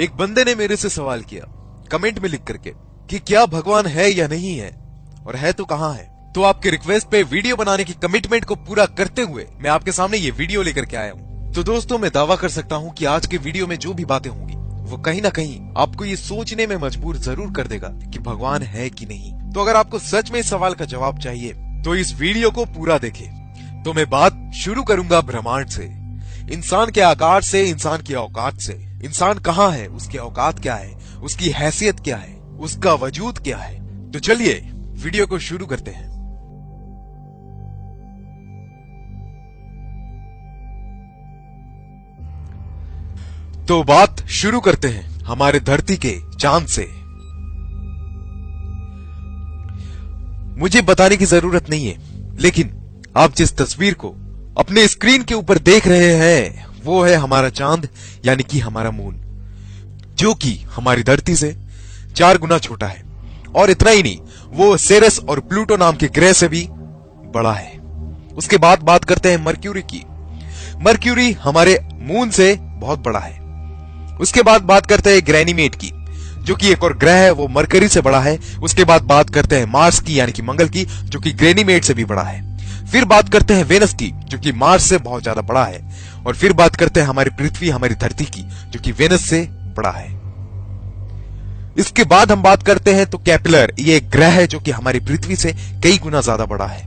एक बंदे ने मेरे से सवाल किया कमेंट में लिख करके कि क्या भगवान है या नहीं है, और है तो कहां है। तो आपके रिक्वेस्ट पे वीडियो बनाने की कमिटमेंट को पूरा करते हुए मैं आपके सामने ये वीडियो लेकर के आया हूं। तो दोस्तों, मैं दावा कर सकता हूं कि आज के वीडियो में जो भी बातें होंगी वो कहीं ना कहीं आपको ये सोचने में मजबूर जरूर कर देगा कि भगवान है कि नहीं। तो अगर आपको सच में इस सवाल का जवाब चाहिए तो इस वीडियो को पूरा देखें। तो मैं बात शुरू करूंगा ब्रह्मांड से, इंसान के आकार से, इंसान की औकात से। इंसान कहाँ है, उसकी औकात क्या है, उसकी हैसियत क्या है, उसका वजूद क्या है। तो चलिए वीडियो को शुरू करते हैं। तो बात शुरू करते हैं हमारे धरती के चांद से। मुझे बताने की जरूरत नहीं है, लेकिन आप जिस तस्वीर को अपने स्क्रीन के ऊपर देख रहे हैं वो है हमारा चांद, यानी कि हमारा मून, जो कि हमारी धरती से 4 गुना छोटा है। और इतना ही नहीं, वो सेरस और प्लूटो नाम के ग्रह से भी बड़ा है। उसके बाद बात करते हैं मर्क्यूरी की। मर्क्यूरी हमारे मून से बहुत बड़ा है। उसके बाद बात करते हैं ग्रैनीमेट की, जो कि एक और ग्रह है, वो मरकरी से बड़ा है। उसके बाद बात करते हैं मार्स की, यानी कि मंगल की, जो कि ग्रैनीमेट से भी बड़ा है। फिर बात करते हैं वेनस की, जो कि मार्स से बहुत ज्यादा बड़ा है। और फिर बात करते हैं हमारी पृथ्वी, हमारी धरती की, जो कि वेनस से बड़ा है। इसके बाद हम बात करते हैं तो कैप्लर, ये एक ग्रह है जो कि हमारी पृथ्वी से कई गुना ज्यादा बड़ा है।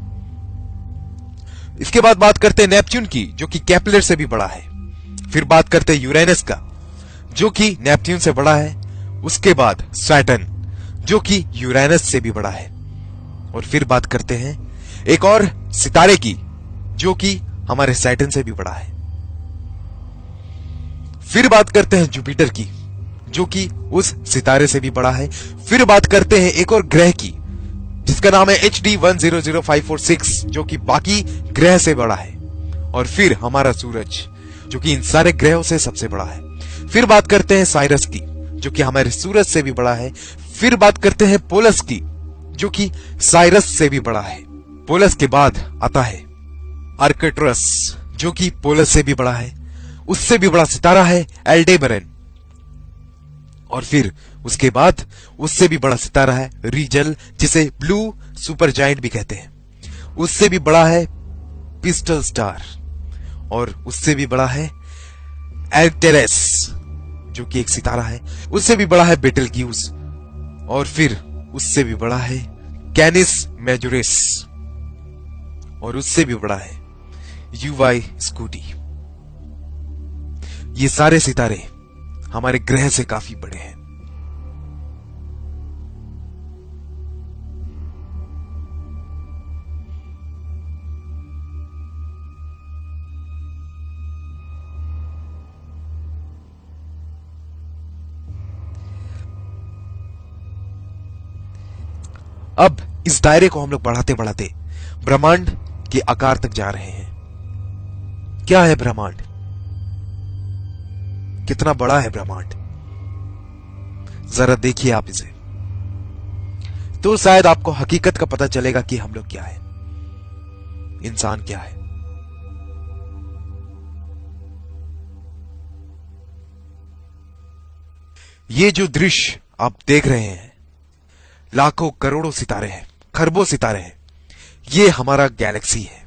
इसके बाद बात करते हैं नेपच्यून की, जो कि कैप्लर से भी बड़ा है। फिर बात करते हैं यूरेनस का, जो कि नेपच्यून से बड़ा है। उसके बाद सैटर्न, जो कि यूरेनस से भी बड़ा है। और फिर बात करते हैं एक और सितारे की, जो कि हमारे सैटर्न से भी बड़ा है। फिर बात करते हैं जुपिटर की, जो कि उस सितारे से भी बड़ा है। फिर बात करते हैं एक और ग्रह की, जिसका नाम है HD 100546, जो कि बाकी ग्रह से बड़ा है। और फिर हमारा सूरज, जो कि इन सारे ग्रहों से सबसे बड़ा है। फिर बात करते हैं साइरस की, जो कि हमारे सूरज से भी बड़ा है। फिर बात करते हैं पोलस की, जो कि साइरस से भी बड़ा है। पोलस के बाद आता है आर्कटुरस, जो कि पोलस से भी बड़ा है। उससे भी बड़ा सितारा है एल्डेबरन। और फिर उसके बाद उससे भी बड़ा सितारा है रीजल, जिसे ब्लू सुपर जायंट भी कहते हैं। उससे भी बड़ा है पिस्टल स्टार। और उससे भी बड़ा है एल्टेरेस, जो कि एक सितारा है। उससे भी बड़ा है बेटलग्यूज। और फिर उससे भी बड़ा है कैनिस मेजोरिस। और उससे भी बड़ा है UY स्कूटी। ये सारे सितारे हमारे ग्रह से काफी बड़े हैं। अब इस दायरे को हम लोग बढ़ाते बढ़ाते ब्रह्मांड के आकार तक जा रहे हैं। क्या है ब्रह्मांड? कितना बड़ा है ब्रह्मांड? जरा देखिए आप इसे, तो शायद आपको हकीकत का पता चलेगा कि हम लोग क्या है, इंसान क्या है। ये जो दृश्य आप देख रहे हैं, लाखों करोड़ों सितारे हैं, खरबों सितारे हैं। ये हमारा गैलेक्सी है।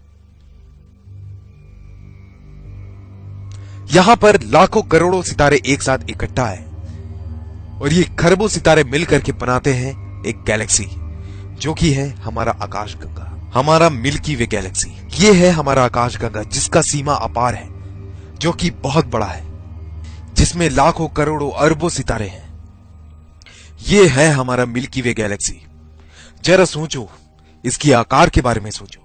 यहां पर लाखों करोड़ों सितारे एक साथ इकट्ठा है, और ये खरबों सितारे मिलकर के बनाते हैं एक गैलेक्सी, जो कि है हमारा आकाशगंगा, हमारा मिल्की वे गैलेक्सी। ये है हमारा आकाशगंगा, जिसका सीमा अपार है, जो कि बहुत बड़ा है, जिसमें लाखों करोड़ों अरबों सितारे हैं। ये है हमारा मिल्की वे गैलेक्सी। जरा सोचो, इसकी आकार के बारे में सोचो।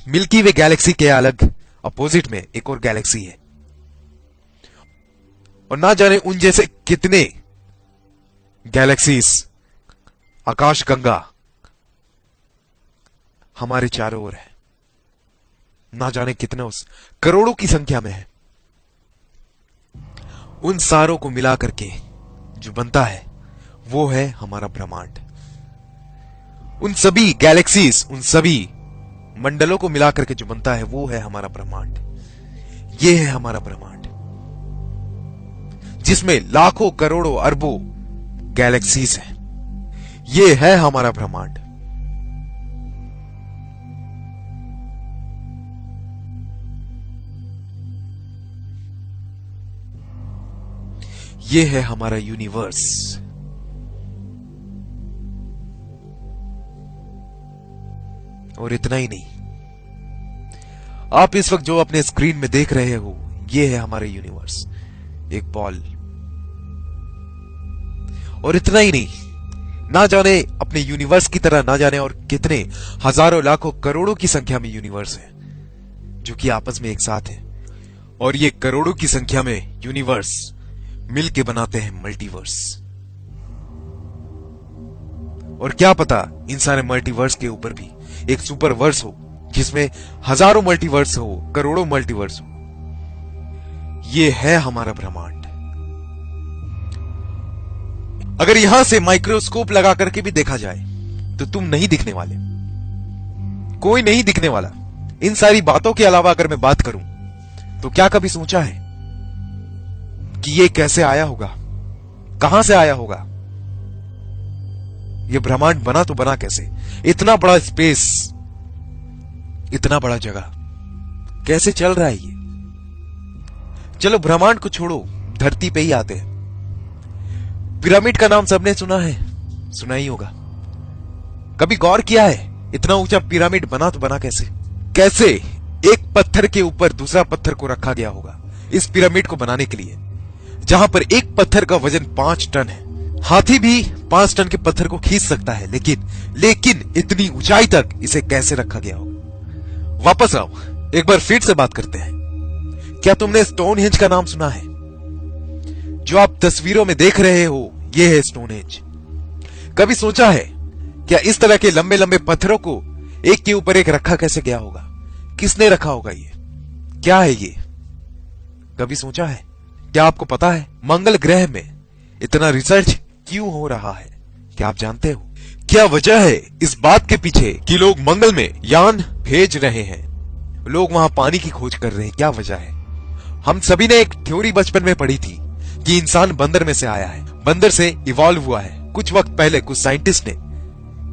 मिल्की वे गैलेक्सी के अलग अपोजिट में एक और गैलेक्सी है, और ना जाने उन जैसे कितने गैलेक्सीज, आकाशगंगा हमारे चारों ओर है। ना जाने कितने, उस करोड़ों की संख्या में है। उन सारों को मिला करके जो बनता है वो है हमारा ब्रह्मांड। उन सभी गैलेक्सीज, उन सभी मंडलों को मिलाकर के जो बनता है वो है हमारा ब्रह्मांड। ये है हमारा ब्रह्मांड। जिसमें लाखों करोड़ों अरबों गैलेक्सीज हैं। ये है हमारा ब्रह्मांड। ये है हमारा यूनिवर्स। और इतना ही नहीं, आप इस वक्त जो अपने स्क्रीन में देख रहे हो, ये है हमारा यूनिवर्स, एक बॉल। और इतना ही नहीं, ना जाने अपने यूनिवर्स की तरह ना जाने और कितने हजारों लाखों करोड़ों की संख्या में यूनिवर्स है जो कि आपस में एक साथ है। और ये करोड़ों की संख्या में यूनिवर्स मिलके बनाते हैं मल्टीवर्स। और क्या पता इन सारे मल्टीवर्स के ऊपर भी एक सुपरवर्स हो जिसमें हजारों मल्टीवर्स हो, करोड़ों मल्टीवर्स हो। ये है हमारा ब्रह्मांड। अगर यहां से माइक्रोस्कोप लगा करके भी देखा जाए तो तुम नहीं दिखने वाले, कोई नहीं दिखने वाला। इन सारी बातों के अलावा अगर मैं बात करूं तो क्या कभी सोचा है कि ये कैसे आया होगा, कहां से आया होगा? ये ब्रह्मांड बना तो बना कैसे? इतना बड़ा स्पेस, इतना बड़ा जगह, कैसे चल रहा है ये? चलो ब्रह्मांड को छोड़ो, धरती पे ही आते हैं। पिरामिड का नाम सबने सुना है, सुना ही होगा। कभी गौर किया है इतना ऊंचा पिरामिड बना तो बना कैसे? कैसे एक पत्थर के ऊपर दूसरा पत्थर को रखा गया होगा इस पिरामिड को बनाने के लिए, जहां पर एक पत्थर का वजन 5 टन है। हाथी भी 5 टन के पत्थर को खींच सकता है, लेकिन इतनी ऊंचाई तक इसे कैसे रखा गया होगा? वापस आओ, एक बार फिर से बात करते हैं। क्या तुमने स्टोनहेंज का नाम सुना है? जो आप तस्वीरों में देख रहे हो, ये है स्टोनहेंज। कभी सोचा है क्या इस तरह के लंबे लंबे पत्थरों को एक के ऊपर एक रखा कैसे गया होगा? किसने रखा होगा? ये क्या है? ये कभी सोचा है? क्या आपको पता है मंगल ग्रह में इतना रिसर्च क्यों हो रहा है? क्या आप जानते हो क्या वजह है इस बात के पीछे कि लोग मंगल में यान भेज रहे हैं, लोग वहां पानी की खोज कर रहे हैं? क्या वजह है? हम सभी ने एक थ्योरी बचपन में पढ़ी थी कि इंसान बंदर में से आया है, बंदर से इवॉल्व हुआ है। कुछ वक्त पहले कुछ साइंटिस्ट ने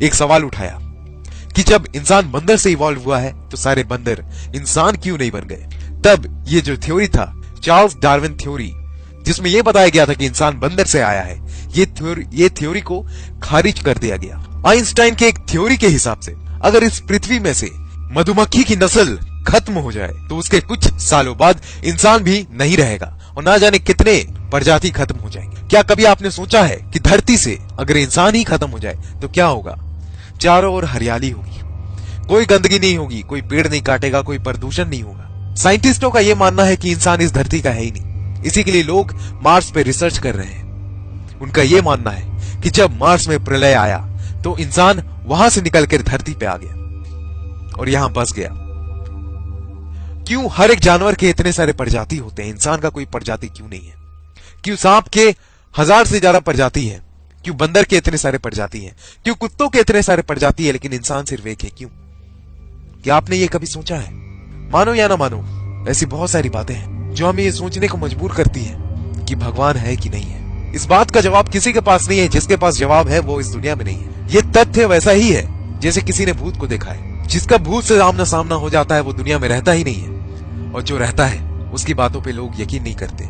एक सवाल उठाया कि जब इंसान बंदर से इवॉल्व हुआ है तो सारे बंदर इंसान क्यों नहीं बन गए? तब ये जो थ्योरी था, चार्ल्स डार्विन थ्योरी, जिसमें यह बताया गया था कि इंसान बंदर से आया है, ये थ्योरी को खारिज कर दिया गया। आइंस्टाइन के एक थ्योरी के हिसाब से अगर इस पृथ्वी में से मधुमक्खी की नस्ल खत्म हो जाए तो उसके कुछ सालों बाद इंसान भी नहीं रहेगा और ना जाने कितने प्रजाति खत्म हो जाएंगे। क्या कभी आपने सोचा है कि धरती से अगर इंसान ही खत्म हो जाए तो क्या होगा? चारों ओर हरियाली होगी, कोई गंदगी नहीं होगी, कोई पेड़ नहीं काटेगा, कोई प्रदूषण नहीं होगा। साइंटिस्टों का यह मानना है कि इंसान इस धरती का है ही नहीं, इसी के लिए लोग मार्स पे रिसर्च कर रहे हैं। उनका यह मानना है कि जब मार्स में प्रलय आया तो इंसान वहां से निकलकर धरती पे आ गया और यहां बस गया। क्यों हर एक जानवर के इतने सारे प्रजाति होते हैं, इंसान का कोई प्रजाति क्यों नहीं है? क्यों सांप के 1000 से ज्यादा प्रजाति है? क्यों बंदर के इतने सारे प्रजाति हैं? क्यों कुत्तों के इतने सारे प्रजाति है लेकिन इंसान सिर्फ एक है? क्यों? क्या आपने ये कभी सोचा है? मानो या ना मानो, ऐसी बहुत सारी बातें हैं जो हमें ये सोचने को मजबूर करती है कि भगवान है कि नहीं है। इस बात का जवाब किसी के पास नहीं है, जिसके पास जवाब है वो इस दुनिया में नहीं है। ये तथ्य वैसा ही है जैसे किसी ने भूत को देखा है। जिसका भूत से आमना सामना हो जाता है वो दुनिया में रहता ही नहीं है, और जो रहता है उसकी बातों पे लोग यकीन नहीं करते।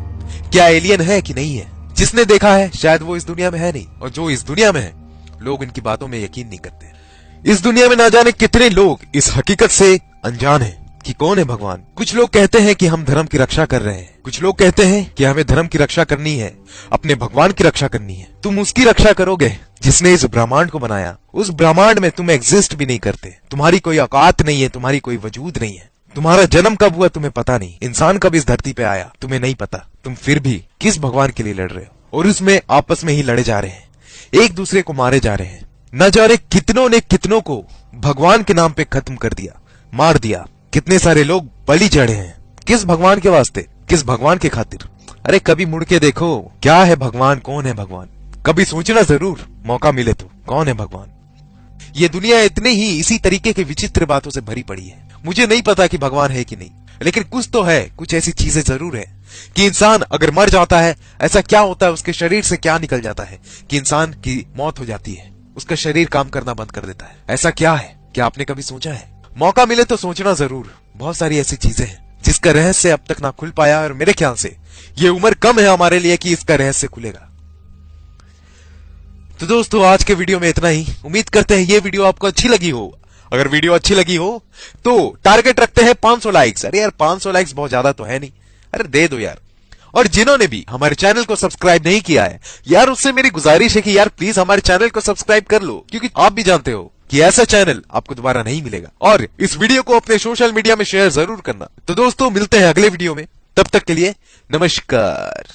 क्या एलियन है कि नहीं है? जिसने देखा है शायद वो इस दुनिया में है नहीं, और जो इस दुनिया में है लोग इनकी बातों में यकीन नहीं करते। इस दुनिया में ना जाने कितने लोग इस हकीकत से अनजान हैं कि कौन है भगवान। कुछ लोग कहते हैं कि हम धर्म की रक्षा कर रहे हैं, कुछ लोग कहते हैं कि हमें धर्म की रक्षा करनी है, अपने भगवान की रक्षा करनी है। तुम उसकी रक्षा करोगे जिसने इस ब्रह्मांड को बनाया। उस ब्रह्मांड में तुम एग्जिस्ट भी नहीं करते, तुम्हारी कोई औकात नहीं है, तुम्हारी कोई वजूद नहीं है। तुम्हारा जन्म कब हुआ तुम्हें पता नहीं, इंसान कब इस धरती पे आया तुम्हें नहीं पता। तुम फिर भी किस भगवान के लिए लड़ रहे हो, और उसमें आपस में ही लड़े जा रहे हैं, एक दूसरे को मारे जा रहे हैं। न जाने कितनों ने कितनों को भगवान के नाम पे खत्म कर दिया, मार दिया। कितने सारे लोग बलि चढ़े हैं, किस भगवान के वास्ते, किस भगवान के खातिर? अरे कभी मुड़ के देखो, क्या है भगवान, कौन है भगवान? कभी सोचना जरूर, मौका मिले तो, कौन है भगवान? ये दुनिया इतने ही इसी तरीके के विचित्र बातों से भरी पड़ी है। मुझे नहीं पता कि भगवान है कि नहीं, लेकिन कुछ तो है, कुछ ऐसी चीजें जरूर है कि इंसान अगर मर जाता है ऐसा क्या होता है, उसके शरीर से क्या निकल जाता है कि इंसान की मौत हो जाती है, उसका शरीर काम करना बंद कर देता है। ऐसा क्या है, क्या आपने कभी सोचा है? मौका मिले तो सोचना जरूर। बहुत सारी ऐसी चीजें हैं जिसका रहस्य अब तक ना खुल पाया, और मेरे ख्याल से ये उम्र कम है हमारे लिए कि इसका रहस्य खुलेगा। तो दोस्तों, आज के वीडियो में इतना ही। उम्मीद करते हैं ये वीडियो आपको अच्छी लगी हो। अगर वीडियो अच्छी लगी हो तो टारगेट रखते हैं 500 लाइक्स। अरे यार, 500 लाइक्स बहुत ज्यादा तो है नहीं, अरे दे दो यार। और जिन्होंने भी हमारे चैनल को सब्सक्राइब नहीं किया है यार, उससे मेरी गुजारिश है कि यार प्लीज हमारे चैनल को सब्सक्राइब कर लो, क्योंकि आप भी जानते हो कि ऐसा चैनल आपको दोबारा नहीं मिलेगा। और इस वीडियो को अपने सोशल मीडिया में शेयर जरूर करना। तो दोस्तों, मिलते हैं अगले वीडियो में, तब तक के लिए नमस्कार।